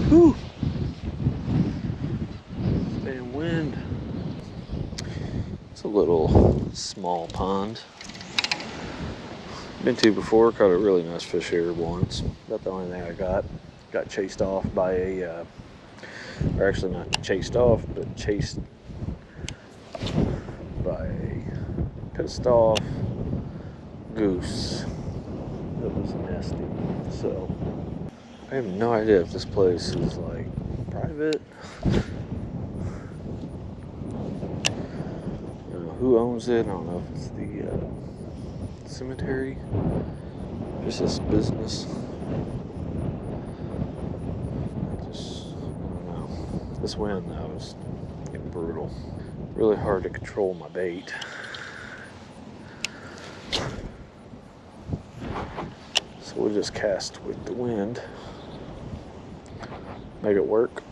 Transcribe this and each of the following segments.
Whew. Damn wind. It's a little small pond. Been to before, caught a really nice fish here once. About the only thing I got. Got chased off by a, or actually not chased off, but chased by a pissed off goose that was nesting. So I have no idea if this place is like private. I don't know who owns it. I don't know if it's the cemetery, just this business. I don't know. This wind though is getting brutal. Really hard to control my bait. So we'll just cast with the wind. Make it work.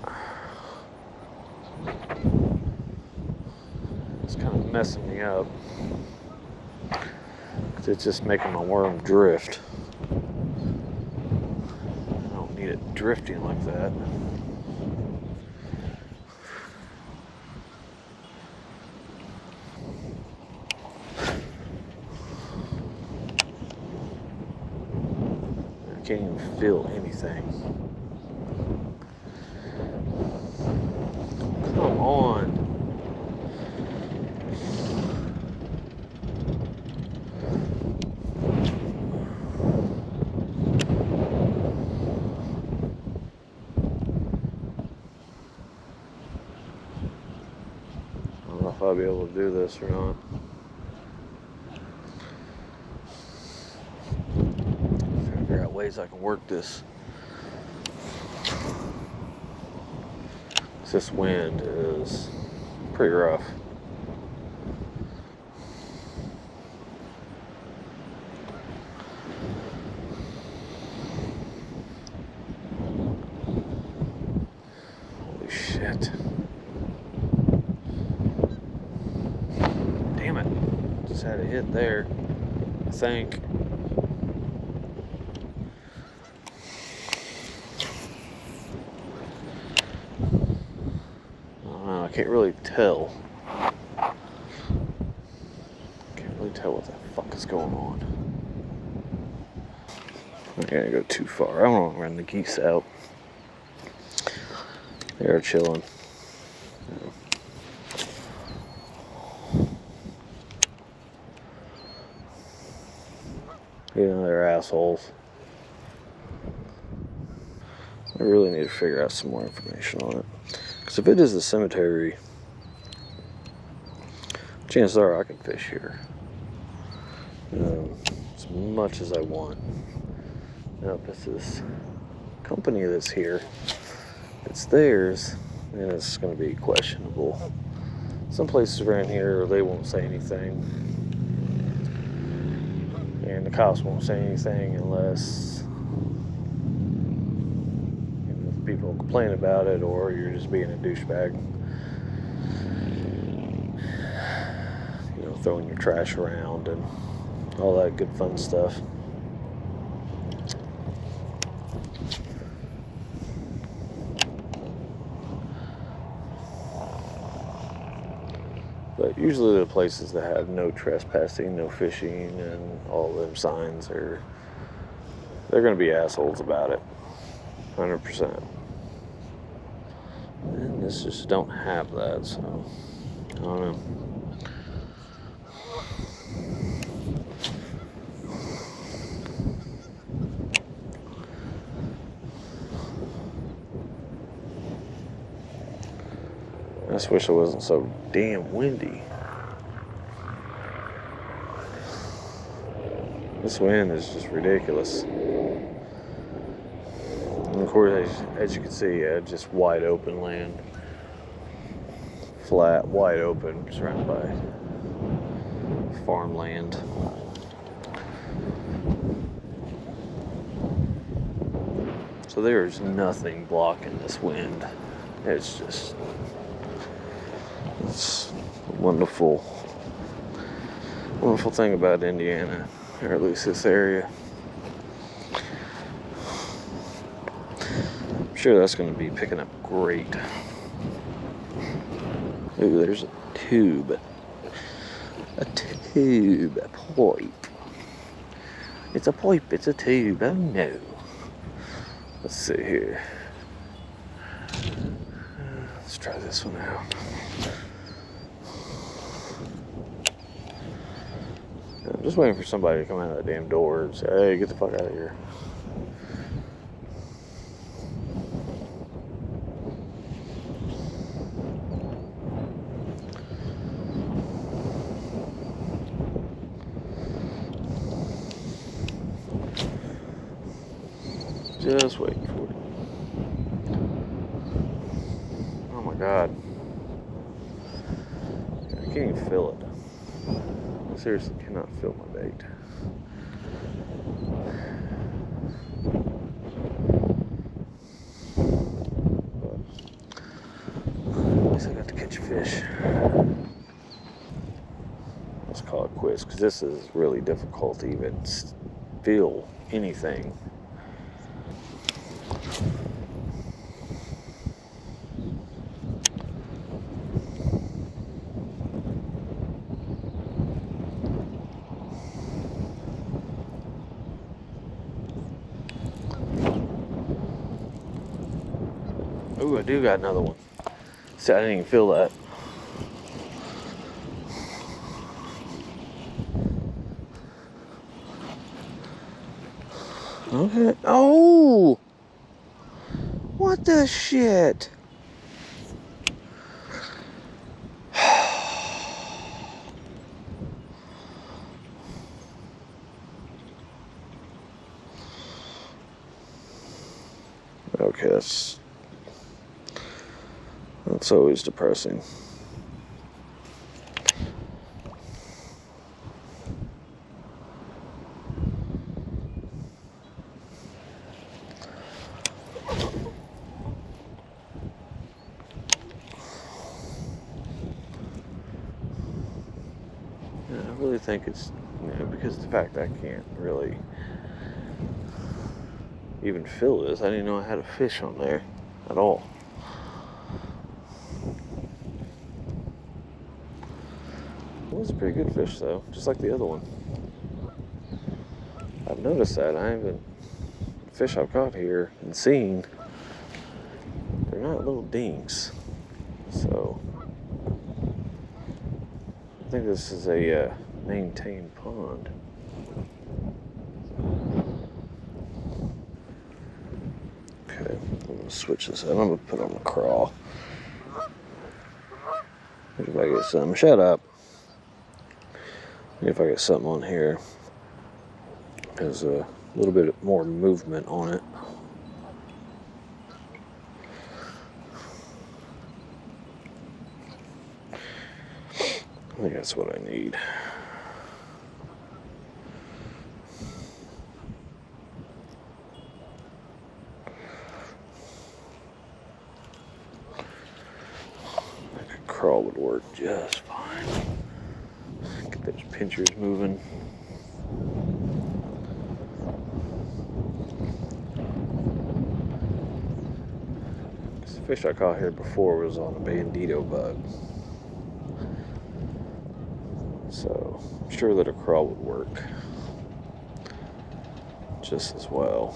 It's kind of messing me up. It's just making my worm drift. I don't need it drifting like that. I can't even feel anything. Come on. I don't know if I'll be able to do this or not. Figure out ways I can work this. This wind is pretty rough. Holy shit. Damn it. Just had a hit there, I think. I can't really tell. Can't really tell what the fuck is going on. I'm not gonna go too far. I don't want to run the geese out. They're chilling. You know, they're assholes. I really need to figure out some more information on it. Because if it is the cemetery, chances are I can fish here. As much as I want. Now, if it's this company that's here, it's theirs, then it's going to be questionable. Some places around here, they won't say anything. And the cops won't say anything unless people complain about it or you're just being a douchebag. You know, throwing your trash around and all that good fun stuff. But usually the places that have no trespassing, no fishing, and all them signs they're going to be assholes about it. 100%. And this just don't have that, so I don't know. I just wish it wasn't so damn windy. This wind is just ridiculous. And of course, as you can see, just wide open land. Flat, wide open, surrounded by farmland. So there's nothing blocking this wind. It's just, it's a wonderful thing about Indiana, or at least this area. sure that's going to be picking up great. Ooh, there's a tube. A tube, a pipe. It's a pipe, it's a tube. Oh no. Let's see here. Let's try this one out. I'm just waiting for somebody to come out of that damn door and say, hey, get the fuck out of here. Just waiting for it. Oh my god. I can't even feel it. I seriously cannot feel my bait. But at least I got to catch a fish. Let's call it quits, because this is really difficult to even feel anything. Ooh, I do got another one. See, I didn't even feel that. Okay. Oh! What the shit? Okay, that's always depressing. Yeah, I really think it's, because of the fact that I can't really even feel this. I didn't know I had a fish on there at all. It was a pretty good fish though, just like the other one. I've noticed that fish I've caught here and seen, they're not little dinks. So I think this is a maintained pond. Okay, I'm gonna switch this up. I'm gonna put on the crawl. If I get something, shut up. If I get something on here, there's a little bit more movement on it. I think that's what I need. I think a crawl would work just fine. Get those pinchers moving. The fish I caught here before was on a bandito bug. So I'm sure that a crawl would work just as well.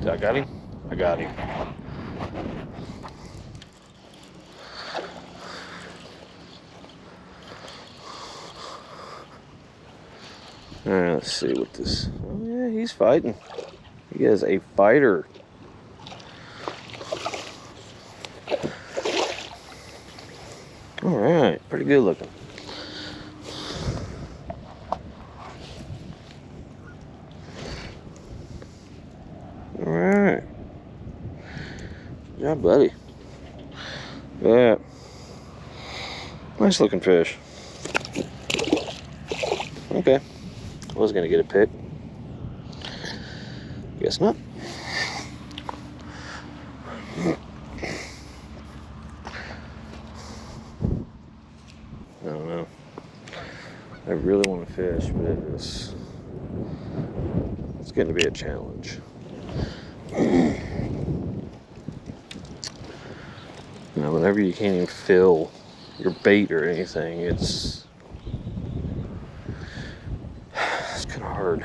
I got him? I got him. Alright, let's see what this... Oh yeah, he's fighting. He is a fighter. Alright, pretty good looking. Alright. Good job, buddy. Yeah. Nice looking fish. Okay. I was gonna get a pick. Guess not. I don't know. I really want to fish, but it's going to be a challenge. You know, whenever you can't even feel your bait or anything, it's kind of hard.